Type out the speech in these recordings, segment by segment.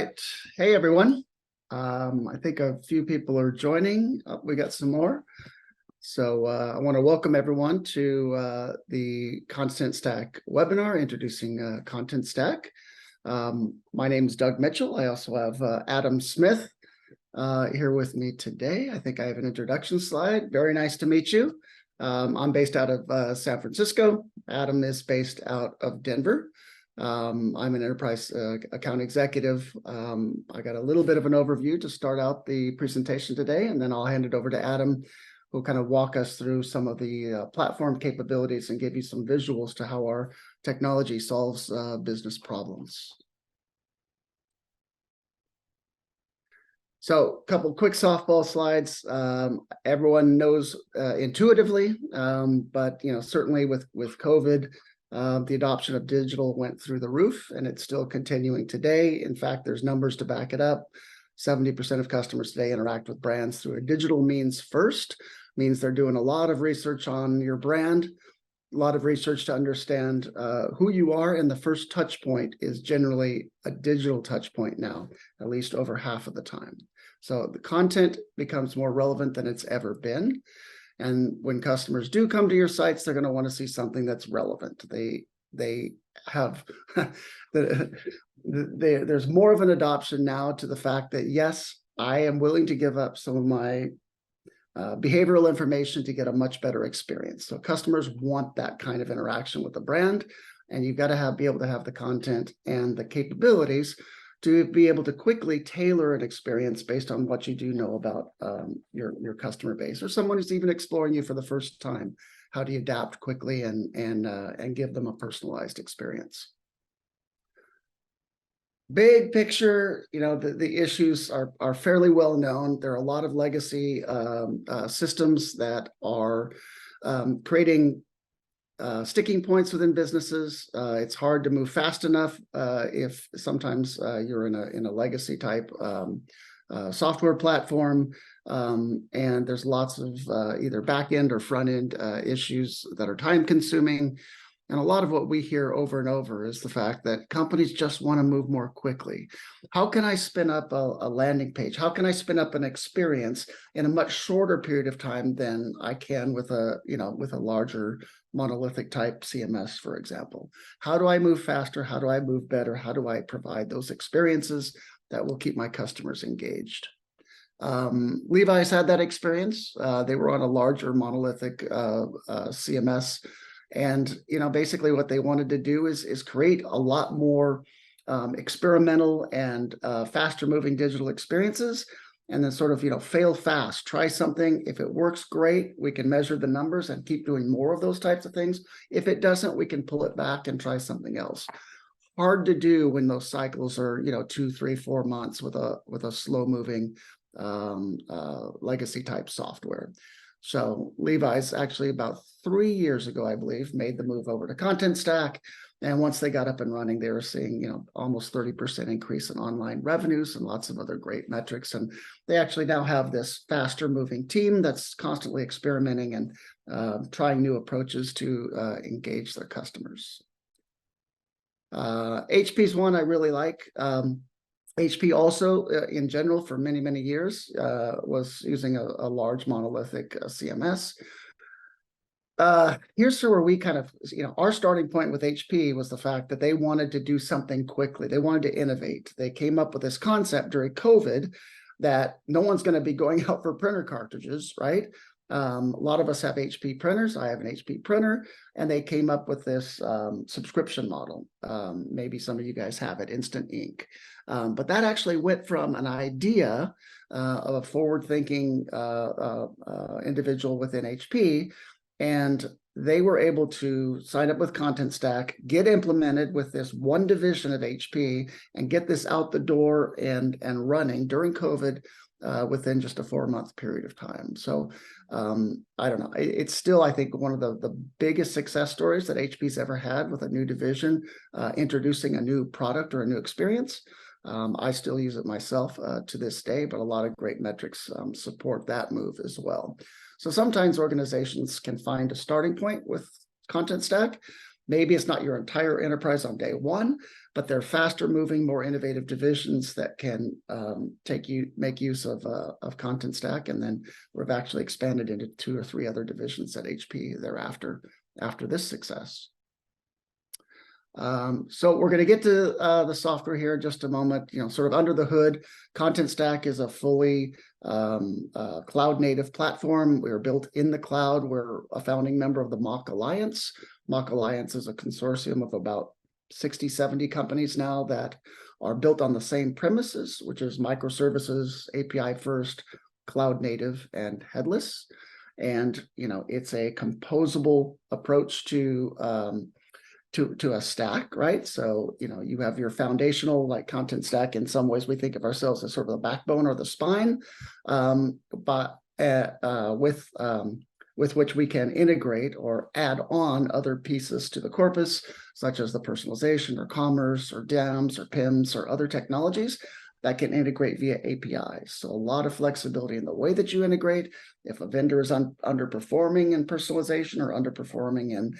right. Hey, everyone. I think a few people are joining. We got some more. So I want to welcome everyone to the Contentstack webinar, introducing Contentstack. My name is Doug Mitchell. I also have Adam Smith here with me today. I think I have an introduction slide. Very nice to meet you. I'm based out of San Francisco. Adam is based out of Denver. I'm an enterprise account executive. I got a little bit of an overview to start out the presentation today, and then I'll hand it over to Adam, who'll kind of walk us through some of the platform capabilities and give you some visuals to how our technology solves business problems. So a couple quick softball slides. Everyone knows intuitively, but certainly with COVID, the adoption of digital went through the roof, and it's still continuing today. In fact, there's numbers to back it up. 70% of customers today interact with brands through a digital means first. Means they're doing a lot of research on your brand, a lot of research to understand who you are, and the first touch point is generally a digital touch point now, at least over half of the time. So the content becomes more relevant than it's ever been. And when customers do come to your sites, they're going to want to see something that's relevant. They have there's more of an adoption now to the fact that, yes, I am willing to give up some of my behavioral information to get a much better experience. So customers want that kind of interaction with the brand, and you've got to be able to have the content and the capabilities to be able to quickly tailor an experience based on what you do know about your customer base, or someone who's even exploring you for the first time. How do you adapt quickly and give them a personalized experience? Big picture, the issues are fairly well known. There are a lot of legacy systems that are creating sticking points within businesses. It's hard to move fast enough if sometimes you're in a legacy type software platform, and there's lots of either back end or front end issues that are time consuming. And a lot of what we hear over and over is the fact that companies just want to move more quickly. How can I spin up a landing page? How can I spin up an experience in a much shorter period of time than I can with a larger monolithic type CMS, for example? How do I move faster? How do I move better? How do I provide those experiences that will keep my customers engaged? Levi's had that experience. They were on a larger monolithic CMS. And basically what they wanted to do is create a lot more experimental and faster moving digital experiences, and then sort of fail fast, try something. If it works, great, we can measure the numbers and keep doing more of those types of things. If it doesn't, we can pull it back and try something else. Hard to do when those cycles are 2, 3, 4 months with a slow moving legacy type software. So Levi's actually about 3 years ago, I believe, made the move over to Contentstack. And once they got up and running, they were seeing, almost 30% increase in online revenues and lots of other great metrics. And they actually now have this faster moving team that's constantly experimenting and trying new approaches to engage their customers. HP's one I really like. HP also, in general, for many, many years, was using a large monolithic CMS. Here's where we kind of, our starting point with HP was the fact that they wanted to do something quickly. They wanted to innovate. They came up with this concept during COVID that no one's going to be going out for printer cartridges, right? A lot of us have HP printers. I have an HP printer, and they came up with this subscription model. Maybe some of you guys have it, Instant Ink. But that actually went from an idea of a forward-thinking individual within HP, and they were able to sign up with Contentstack, get implemented with this one division of HP, and get this out the door and running during COVID within just a 4-month period of time. So I don't know. It's still, I think, one of the biggest success stories that HP's ever had with a new division, introducing a new product or a new experience. I still use it myself to this day, but a lot of great metrics support that move as well. So sometimes organizations can find a starting point with Contentstack, Maybe it's not your entire enterprise on day one, but they're faster moving, more innovative divisions that can make use of Contentstack. And then we've actually expanded into 2 or 3 other divisions at HP thereafter, after this success. So we're going to get to the software here in just a moment. Sort of under the hood, Contentstack is a fully cloud native platform. We are built in the cloud. We're a founding member of the MACH Alliance. MACH Alliance is a consortium of about 60, 70 companies now that are built on the same premises, which is microservices, API first, cloud native, and headless. And it's a composable approach to a stack, right? So, you have your foundational, like Contentstack. In some ways, we think of ourselves as sort of the backbone or the spine, but with which we can integrate or add on other pieces to the corpus, such as the personalization or commerce or DAMs or PIMs or other technologies that can integrate via APIs. So a lot of flexibility in the way that you integrate. If a vendor is underperforming in personalization or underperforming in,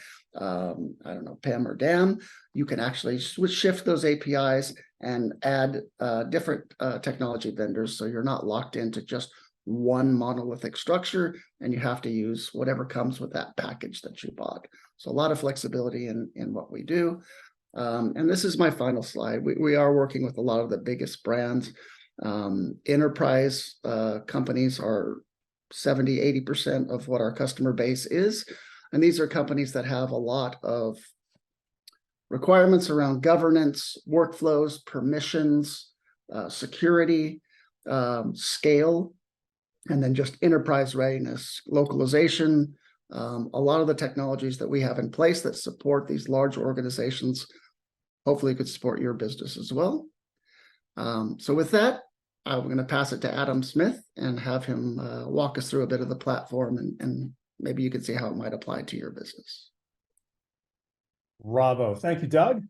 PIM or DAM, you can actually shift those APIs and add different technology vendors. So you're not locked into just one monolithic structure, and you have to use whatever comes with that package that you bought. So a lot of flexibility in what we do. And this is my final slide. We are working with a lot of the biggest brands. Enterprise companies are 70, 80% of what our customer base is. And these are companies that have a lot of requirements around governance, workflows, permissions, security, scale, and then just enterprise readiness, localization. A lot of the technologies that we have in place that support these large organizations hopefully could support your business as well. So with that, I'm going to pass it to Adam Smith and have him walk us through a bit of the platform, and maybe you can see how it might apply to your business. Bravo. Thank you, Doug.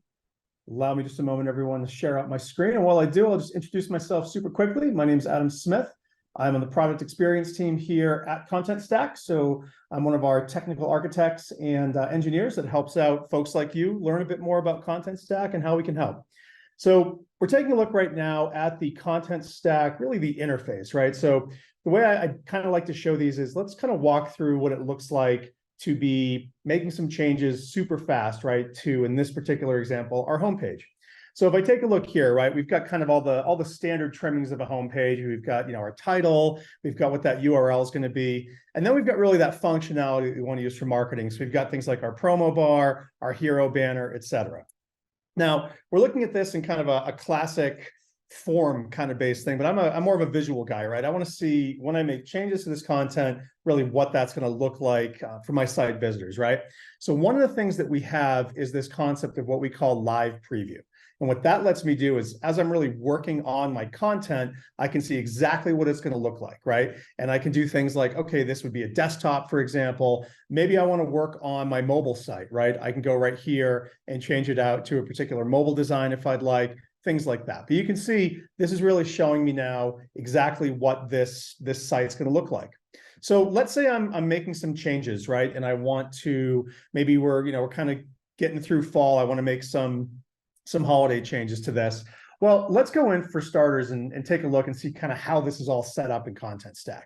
Allow me just a moment, everyone, to share out my screen. And while I do, I'll just introduce myself super quickly. My name is Adam Smith. I'm on the product experience team here at Contentstack. So I'm one of our technical architects and engineers that helps out folks like you learn a bit more about Contentstack and how we can help. So we're taking a look right now at the Contentstack, really the interface, right? So the way I kind of like to show these is let's kind of walk through what it looks like to be making some changes super fast, right? To, in this particular example, our homepage. So if I take a look here, right, we've got kind of all the standard trimmings of a homepage. We've got, our title, we've got what that URL is going to be, and then we've got really that functionality that we want to use for marketing. So we've got things like our promo bar, our hero banner, etc. Now we're looking at this in kind of a classic form kind of based thing, but I'm more of a visual guy, right? I want to see when I make changes to this content, really what that's going to look like for my site visitors, right? So one of the things that we have is this concept of what we call live preview. And what that lets me do is, as I'm really working on my content, I can see exactly what it's going to look like, right? And I can do things like, okay, this would be a desktop, for example. Maybe I want to work on my mobile site, right? I can go right here and change it out to a particular mobile design if I'd like, things like that. But you can see this is really showing me now exactly what this site's going to look like. So let's say I'm making some changes, right? And I want to, maybe we're kind of getting through fall. I want to make some holiday changes to this. Well, let's go in for starters and take a look and see kind of how this is all set up in Contentstack.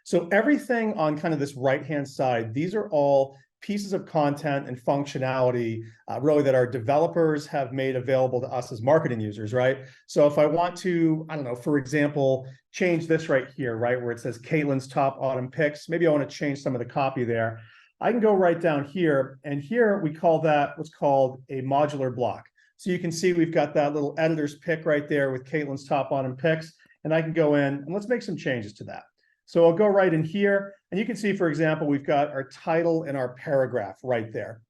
So everything on kind of this right-hand side, these are all pieces of content and functionality really that our developers have made available to us as marketing users, right? So if I want to, I don't know, for example, change this right here, right, where it says Caitlin's top autumn picks, maybe I want to change some of the copy there. I can go right down here, and here we call that what's called a modular block. So you can see we've got that little editor's pick right there with Caitlin's top autumn picks, and I can go in and let's make some changes to that. So I'll go right in here, and you can see, for example, we've got our title and our paragraph right there.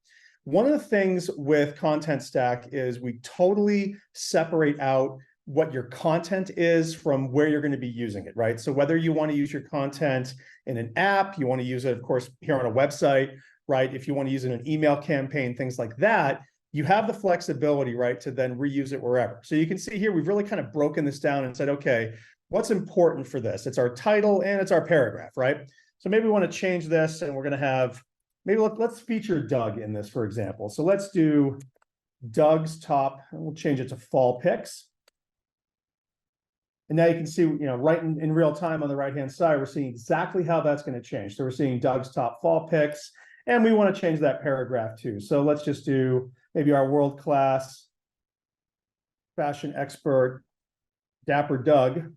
One of the things with Contentstack is we totally separate out what your content is from where you're going to be using it, right? So whether you want to use your content in an app, you want to use it, of course, here on a website, right? If you want to use it in an email campaign, things like that, you have the flexibility, right, to then reuse it wherever. So you can see here, we've really kind of broken this down and said, okay, what's important for this? It's our title and it's our paragraph, right? So maybe we want to change this, and we're going to have maybe let's feature Doug in this, for example. So let's do Doug's top, and we'll change it to fall picks. And now you can see, right in real time on the right-hand side, we're seeing exactly how that's going to change. So we're seeing Doug's top fall picks, and we want to change that paragraph too. So let's just do maybe our world-class fashion expert, Dapper Doug,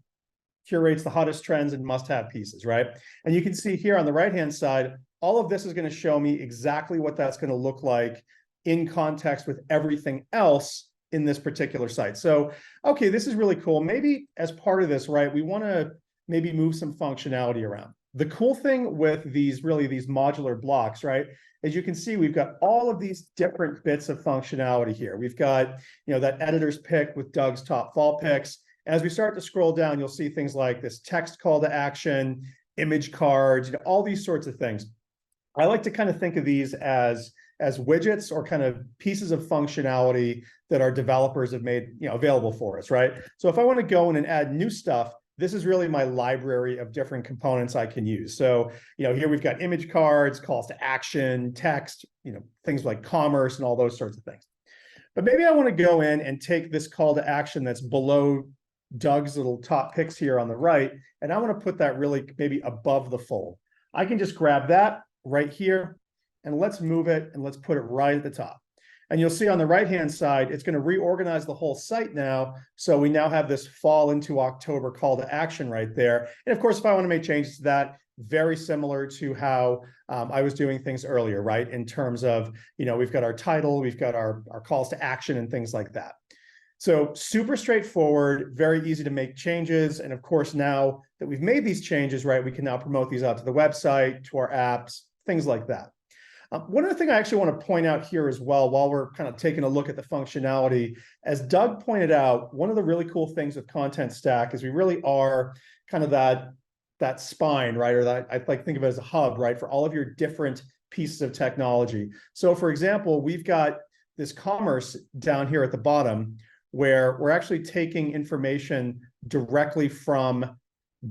curates the hottest trends and must-have pieces, right? And you can see here on the right-hand side, all of this is going to show me exactly what that's going to look like in context with everything else in this particular site. So, okay, this is really cool. Maybe as part of this, right, we want to maybe move some functionality around. The cool thing with these modular blocks, right, as you can see, we've got all of these different bits of functionality here. We've got, that editor's pick with Doug's top fall picks. As we start to scroll down, you'll see things like this text call to action, image cards, all these sorts of things. I like to kind of think of these as widgets or kind of pieces of functionality that our developers have made available for us, right? So if I want to go in and add new stuff, this is really my library of different components I can use. So here we've got image cards, calls to action, text, things like commerce and all those sorts of things. But maybe I want to go in and take this call to action that's below Doug's little top picks here on the right, and I want to put that really maybe above the fold. I can just grab that right here, and let's move it, and let's put it right at the top. And you'll see on the right-hand side, it's going to reorganize the whole site now. So we now have this fall into October call to action right there. And of course, if I want to make changes to that, very similar to how I was doing things earlier, right? In terms of, we've got our title, we've got our calls to action and things like that. So super straightforward, very easy to make changes. And of course, now that we've made these changes, right, we can now promote these out to the website, to our apps, things like that. One other thing I actually want to point out here as well, while we're kind of taking a look at the functionality, as Doug pointed out, one of the really cool things with Contentstack is we really are kind of that spine, right? Or that I like think of it as a hub, right? For all of your different pieces of technology. So for example, we've got this commerce down here at the bottom where we're actually taking information directly from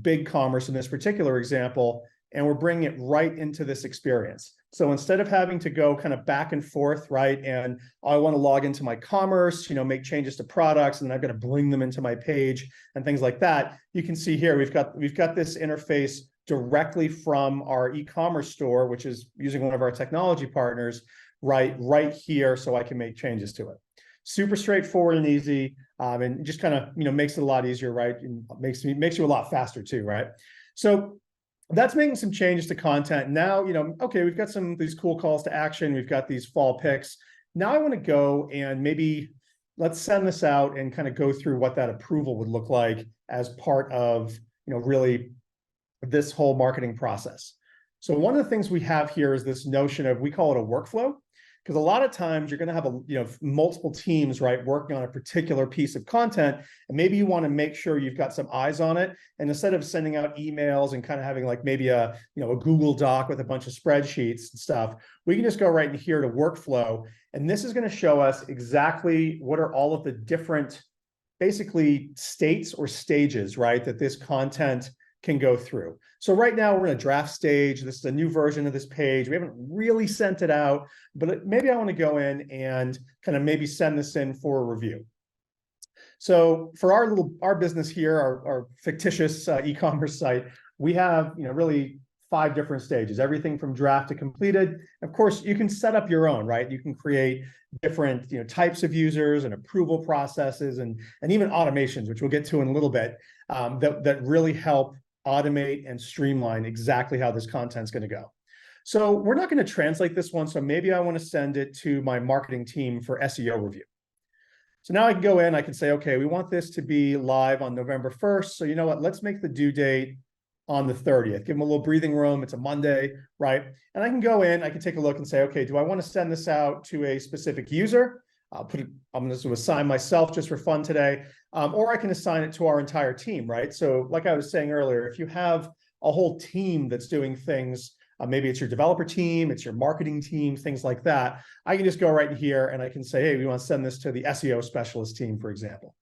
BigCommerce in this particular example, and we're bringing it right into this experience. So instead of having to go kind of back and forth, right, and I want to log into my commerce, make changes to products, and then I've got to bring them into my page and things like that, you can see here we've got this interface directly from our e-commerce store, which is using one of our technology partners, right here, so I can make changes to it. Super straightforward and easy, and just kind of makes it a lot easier, right? And makes you a lot faster too, right? So that's making some changes to content. Now, okay, we've got some of these cool calls to action. We've got these fall picks. Now I want to go and maybe let's send this out and kind of go through what that approval would look like as part of, really this whole marketing process. So one of the things we have here is this notion of, we call it a workflow, because a lot of times you're going to have multiple teams, right, working on a particular piece of content, and maybe you want to make sure you've got some eyes on it. And instead of sending out emails and kind of having like maybe a Google Doc with a bunch of spreadsheets and stuff, we can just go right in here to workflow, and this is going to show us exactly what are all of the different basically states or stages, right, that this content can go through. So right now we're in a draft stage. This is a new version of this page. We haven't really sent it out, but maybe I want to go in and kind of maybe send this in for a review. So for our business here, our fictitious e-commerce site, we have really 5 different stages, everything from draft to completed. Of course, you can set up your own, right? You can create different types of users and approval processes and even automations, which we'll get to in a little bit, that really help automate and streamline exactly how this content's going to go. So we're not going to translate this one. So maybe I want to send it to my marketing team for SEO review. So now I can go in, I can say, okay, we want this to be live on November 1st. So you know what, let's make the due date on the 30th. Give them a little breathing room. It's a Monday, right? And I can go in, I can take a look and say, okay, do I want to send this out to a specific user? I'm going to assign myself just for fun today. Or I can assign it to our entire team, right? So like I was saying earlier, if you have a whole team that's doing things, maybe it's your developer team, it's your marketing team, things like that, I can just go right in here and I can say, hey, we want to send this to the SEO specialist team, for example.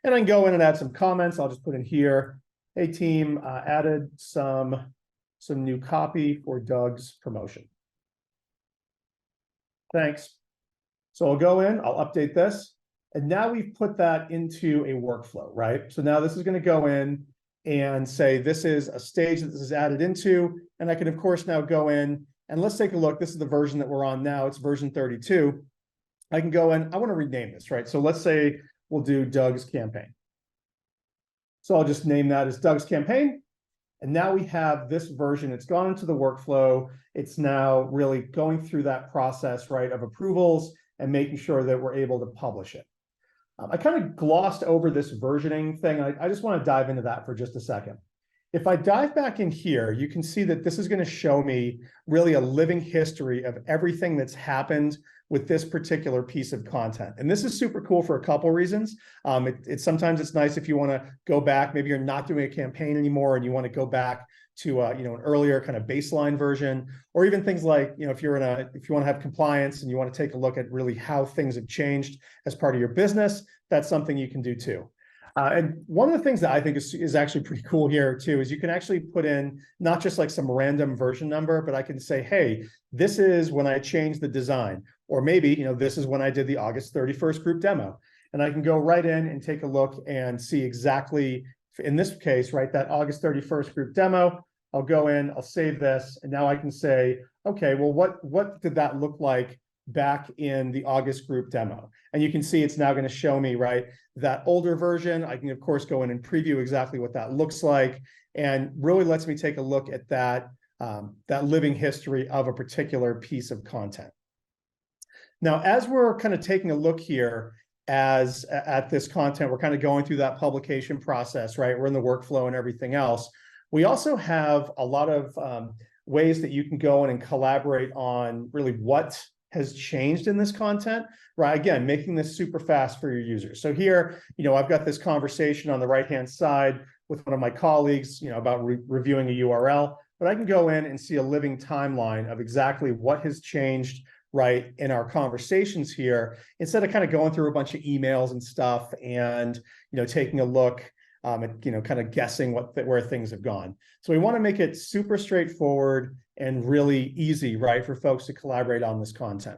And I can go in and add some comments. I'll just put in here, hey team, added some new copy for Doug's promotion. Thanks. So I'll go in, I'll update this. And now we've put that into a workflow, right? So now this is going to go in and say, this is a stage that this is added into. And I can, of course, now go in and let's take a look. This is the version that we're on now. It's version 32. I can go in, I want to rename this, right? So let's say we'll do Doug's campaign. So I'll just name that as Doug's campaign. And now we have this version. It's gone into the workflow. It's now really going through that process, right, of approvals and making sure that we're able to publish it. I kind of glossed over this versioning thing. I just want to dive into that for just a second. If I dive back in here, you can see that this is going to show me really a living history of everything that's happened with this particular piece of content. And this is super cool for a couple reasons. Sometimes it's nice if you want to go back, maybe you're not doing a campaign anymore and you want to go back to an earlier kind of baseline version, or even things like, if you want to have compliance and you want to take a look at really how things have changed as part of your business, that's something you can do too. And one of the things that I think is actually pretty cool here too, is you can actually put in not just like some random version number, but I can say, hey, this is when I changed the design, or maybe, this is when I did the August 31st group demo. And I can go right in and take a look and see exactly, in this case, right, that August 31st group demo. I'll go in, I'll save this, and now I can say, okay, well, what did that look like back in the August group demo? And you can see it's now going to show me, right, that older version. I can, of course, go in and preview exactly what that looks like, and really lets me take a look at that, that living history of a particular piece of content. Now, as we're kind of taking a look here at this content, we're kind of going through that publication process, right? We're in the workflow and everything else. We also have a lot of ways that you can go in and collaborate on really what has changed in this content, right? Again, making this super fast for your users. So here, I've got this conversation on the right-hand side with one of my colleagues, about reviewing a URL, but I can go in and see a living timeline of exactly what has changed, right, in our conversations here, instead of kind of going through a bunch of emails and stuff and, taking a look and kind of guessing where things have gone. So we want to make it super straightforward and really easy, right, for folks to collaborate on this content.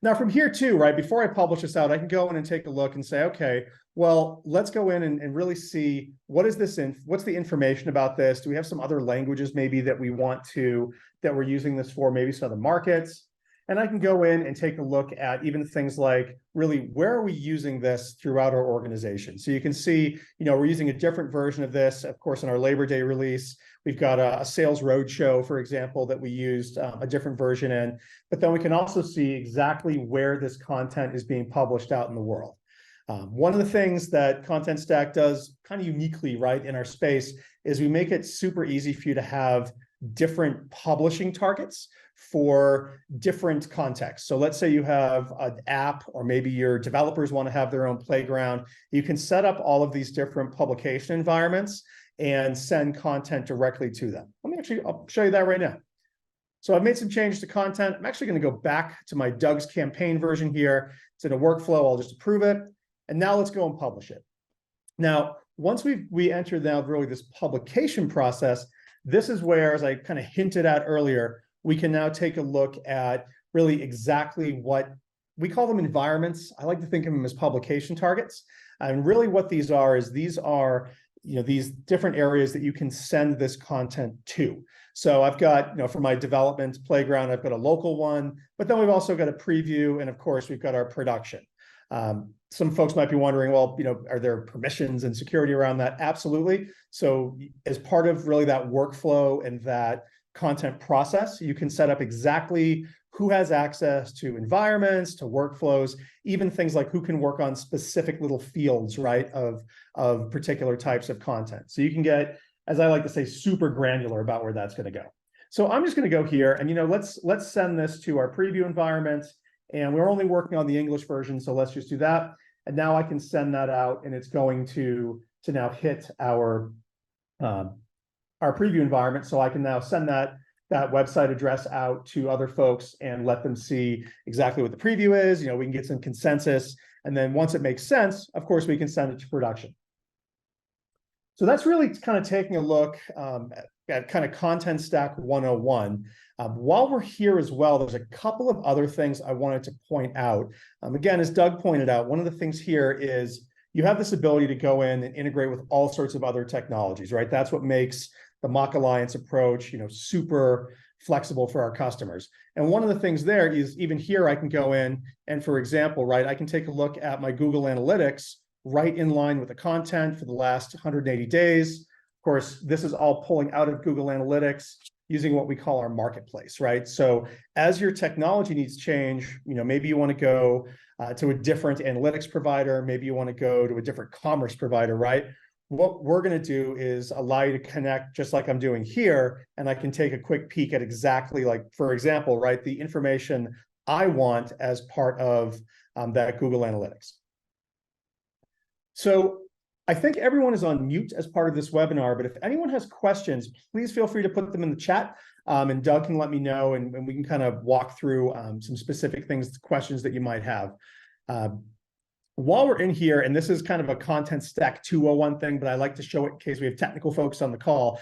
Now from here too, right, before I publish this out, I can go in and take a look and say, okay, well, let's go in and really see what's the information about this? Do we have some other languages maybe that we're using this for, maybe some other markets? And I can go in and take a look at even things like, really, where are we using this throughout our organization? So you can see, we're using a different version of this, of course, in our Labor Day release. We've got a sales roadshow, for example, that we used a different version in. But then we can also see exactly where this content is being published out in the world. One of the things that Contentstack does kind of uniquely, right, in our space is we make it super easy for you to have different publishing targets for different contexts. So let's say you have an app, or maybe your developers want to have their own playground. You can set up all of these different publication environments and send content directly to them. I'll show you that right now. So I've made some changes to content. I'm actually going to go back to my Doug's campaign version here. It's in a workflow. I'll just approve it. And now let's go and publish it. Now, once we enter now really this publication process, this is where, as I kind of hinted at earlier, we can now take a look at really exactly what we call them environments. I like to think of them as publication targets. And really what these are these different areas that you can send this content to. So I've got, for my development playground, I've got a local one, but then we've also got a preview. And of course, we've got our production. Some folks might be wondering, well, are there permissions and security around that? Absolutely. So as part of really that workflow and that content process, you can set up exactly who has access to environments, to workflows, even things like who can work on specific little fields, right, of particular types of content. So you can get, as I like to say, super granular about where that's going to go. So I'm just going to go here and, let's send this to our preview environment. And we're only working on the English version, so let's just do that. And now I can send that out, and it's going to now hit our preview environment. So I can now send that website address out to other folks and let them see exactly what the preview is. We can get some consensus. And then once it makes sense, of course, we can send it to production. So that's really kind of taking a look at kind of Contentstack 101. While we're here as well, there's a couple of other things I wanted to point out. Again, as Doug pointed out, one of the things here is you have this ability to go in and integrate with all sorts of other technologies, right? That's what makes the Mock Alliance approach, super flexible for our customers. And one of the things there is even here, I can go in and, for example, right, I can take a look at my Google Analytics right in line with the content for the last 180 days. Of course, this is all pulling out of Google Analytics using what we call our marketplace, right? So as your technology needs change, maybe you want to go to a different analytics provider, maybe you want to go to a different commerce provider, right? What we're going to do is allow you to connect just like I'm doing here, and I can take a quick peek at exactly, like, for example, right, the information I want as part of that Google Analytics. So I think everyone is on mute as part of this webinar, but if anyone has questions, please feel free to put them in the chat, and Doug can let me know, and we can kind of walk through some specific things, questions that you might have. While we're in here, and this is kind of a Contentstack 201 thing, but I like to show it in case we have technical folks on the call.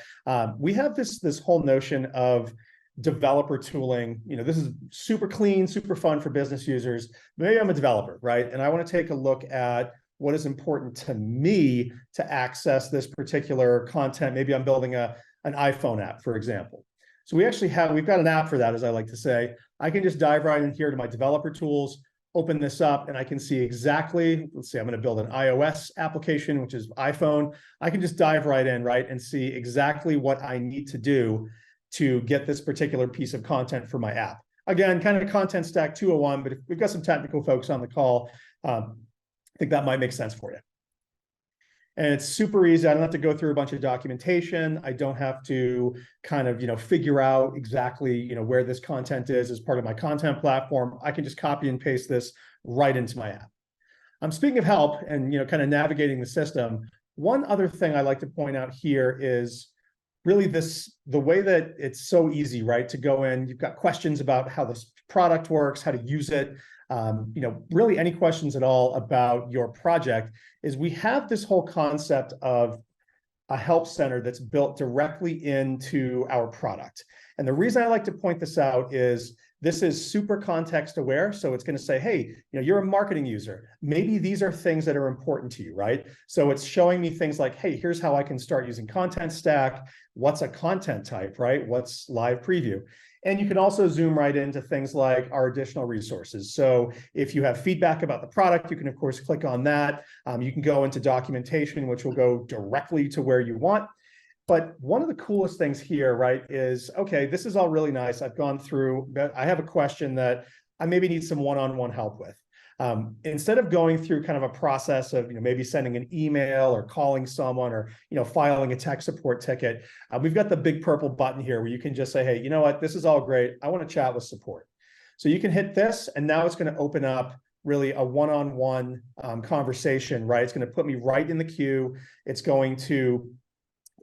We have this whole notion of developer tooling. This is super clean, super fun for business users. Maybe I'm a developer, right? And I want to take a look at what is important to me to access this particular content. Maybe I'm building an iPhone app, for example. So we've got an app for that, as I like to say. I can just dive right in here to my developer tools, open this up, and I can see exactly, let's say I'm going to build an iOS application, which is iPhone. I can just dive right in, right, and see exactly what I need to do to get this particular piece of content for my app. Again, kind of Contentstack 201, but if we've got some technical folks on the call, I think that might make sense for you. And it's super easy. I don't have to go through a bunch of documentation. I don't have to kind of, figure out exactly, where this content is as part of my content platform. I can just copy and paste this right into my app. Speaking of help and, kind of navigating the system, one other thing I like to point out here is really the way that it's so easy, right, to go in. You've got questions about how this product works, how to use it. Really any questions at all about your project, is we have this whole concept of a help center that's built directly into our product. And the reason I like to point this out is this is super context aware. So it's going to say, hey, you're a marketing user. Maybe these are things that are important to you, right? So it's showing me things like, hey, here's how I can start using Contentstack. What's a content type, right? What's live preview? And you can also zoom right into things like our additional resources. So if you have feedback about the product, you can, of course, click on that. You can go into documentation, which will go directly to where you want. But one of the coolest things here, right, is, okay, this is all really nice. I've gone through, but I have a question that I maybe need some one-on-one help with. Instead of going through kind of a process of, maybe sending an email or calling someone or, filing a tech support ticket, we've got the big purple button here where you can just say, hey, you know what, this is all great. I want to chat with support. So you can hit this, and now it's going to open up really a one-on-one conversation, right? It's going to put me right in the queue. It's going to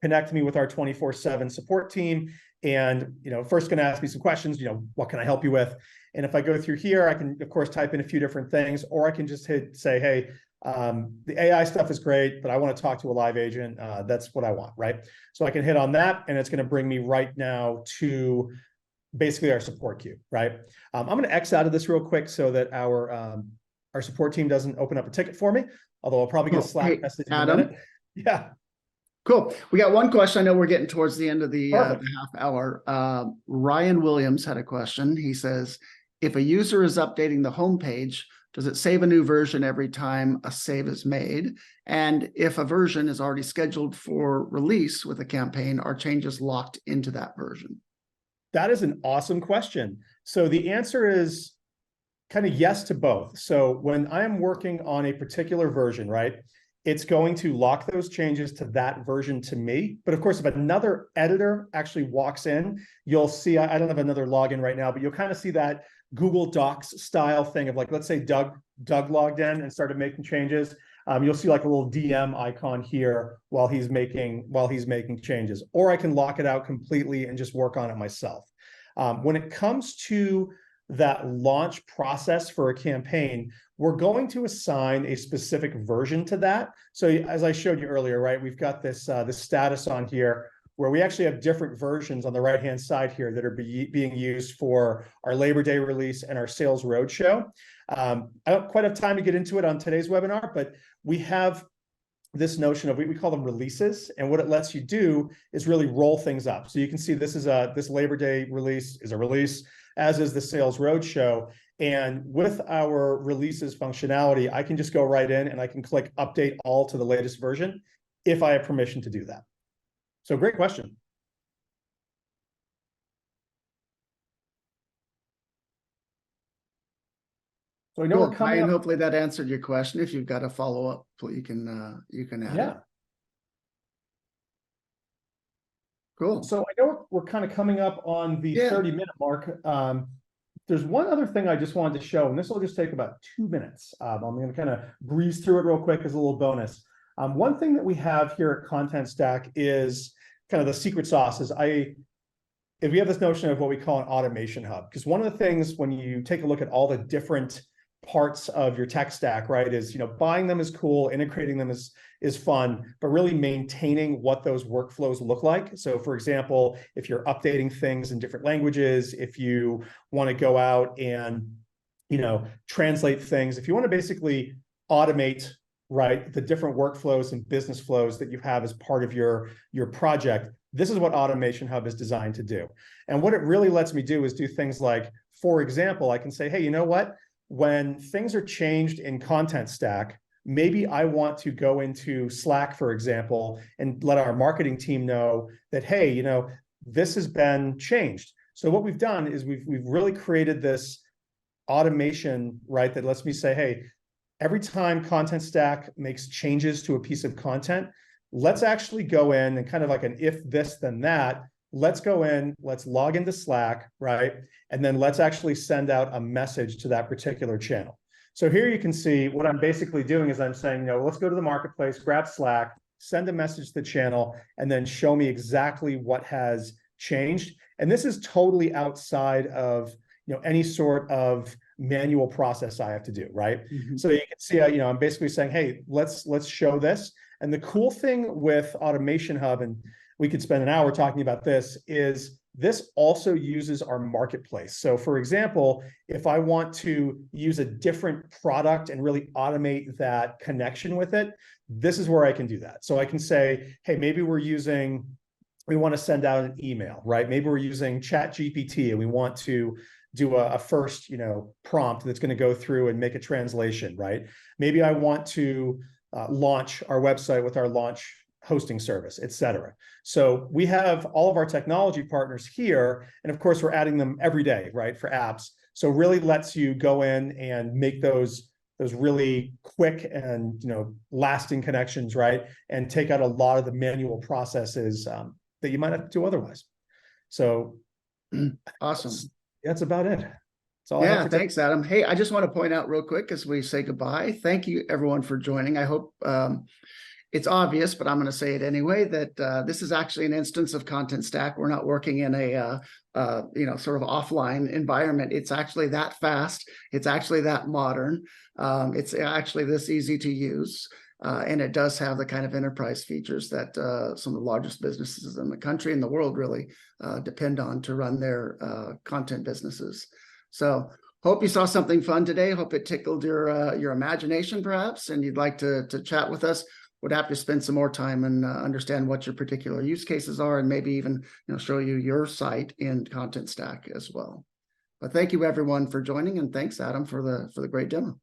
connect me with our 24/7 support team. And, first going to ask me some questions, what can I help you with? And if I go through here, I can, of course, type in a few different things, or I can just say, hey, the AI stuff is great, but I want to talk to a live agent. That's what I want, right? So I can hit on that, and it's going to bring me right now to basically our support queue, right? I'm going to X out of this real quick so that our support team doesn't open up a ticket for me, although I'll probably get a Slack message in a minute. Yeah. Cool. We got one question. I know we're getting towards the end of the half hour. Ryan Williams had a question. He says, if a user is updating the homepage, does it save a new version every time a save is made? And if a version is already scheduled for release with a campaign, are changes locked into that version? That is an awesome question. So the answer is kind of yes to both. So when I'm working on a particular version, right, it's going to lock those changes to that version to me. But of course, if another editor actually walks in, you'll see, I don't have another login right now, but you'll kind of see that Google Docs style thing of, like, let's say Doug logged in and started making changes. You'll see like a little DM icon here while he's making changes, or I can lock it out completely and just work on it myself. When it comes to that launch process for a campaign, we're going to assign a specific version to that. So as I showed you earlier, right, we've got this, this status on here where we actually have different versions on the right-hand side here that are being used for our Labor Day release and our Sales Roadshow. I don't quite have time to get into it on today's webinar, but we have this notion of, we call them releases, and what it lets you do is really roll things up. So you can see this Labor Day release is a release, as is the Sales Roadshow. And with our releases functionality, I can just go right in and I can click update all to the latest version if I have permission to do that. So great question. So I know Cool. we're coming And up. hopefully that answered your question. If you've got a follow-up, you can add it. Cool. So I know we're kind of coming up on the 30-minute mark. There's one other thing I just wanted to show, and this will just take about 2 minutes. I'm going to kind of breeze through it real quick as a little bonus. One thing that we have here at Contentstack is kind of the secret sauce. If we have this notion of what we call an automation hub, because one of the things when you take a look at all the different parts of your tech stack, right, is, you know, buying them is cool, integrating them is fun, but really maintaining what those workflows look like. So for example, if you're updating things in different languages, if you want to go out and, you know, translate things, if you want to basically automate, right, the different workflows and business flows that you have as part of your project, this is what Automation Hub is designed to do. And what it really lets me do is do things like, for example, I can say, hey, you know what? When things are changed in Contentstack, maybe I want to go into Slack, for example, and let our marketing team know that, hey, you know, this has been changed. So what we've done is we've really created this automation, right, that lets me say, hey, every time Contentstack makes changes to a piece of content, let's actually go in and kind of like an if this, then that, let's go in, let's log into Slack, right? And then let's actually send out a message to that particular channel. So here you can see what I'm basically doing is I'm saying, you know, let's go to the marketplace, grab Slack, send a message to the channel, and then show me exactly what has changed. And this is totally outside of, you know, any sort of manual process I have to do, right? So you can see, you know, I'm basically saying, hey, let's show this. And the cool thing with Automation Hub, and we could spend an hour talking about this, is this also uses our marketplace. So for example, if I want to use a different product and really automate that connection with it, this is where I can do that. So I can say, hey, maybe we want to send out an email, right? Maybe we're using ChatGPT and we want to do a first, you know, prompt that's going to go through and make a translation, right? Maybe I want to launch our website with our launch hosting service, et cetera. So we have all of our technology partners here, and of course we're adding them every day, right, for apps. So really lets you go in and make those really quick and, you know, lasting connections, right, and take out a lot of the manual processes that you might have to do otherwise. So awesome. That's about it. That's all I have for thanks, Adam. Hey, I just want to point out real quick as we say goodbye. Thank you, everyone, for joining. I hope it's obvious, but I'm going to say it anyway, that this is actually an instance of Contentstack. We're not working in a you know, sort of offline environment. It's actually that fast. It's actually that modern. It's actually this easy to use. And it does have the kind of enterprise features that some of the largest businesses in the country and the world really depend on to run their content businesses. So hope you saw something fun today. Hope it tickled your imagination perhaps, and you'd like to chat with us. Would have to spend some more time and understand what your particular use cases are, and maybe even, you know, show you your site in Contentstack as well. But thank you everyone for joining, and thanks Adam for the great demo.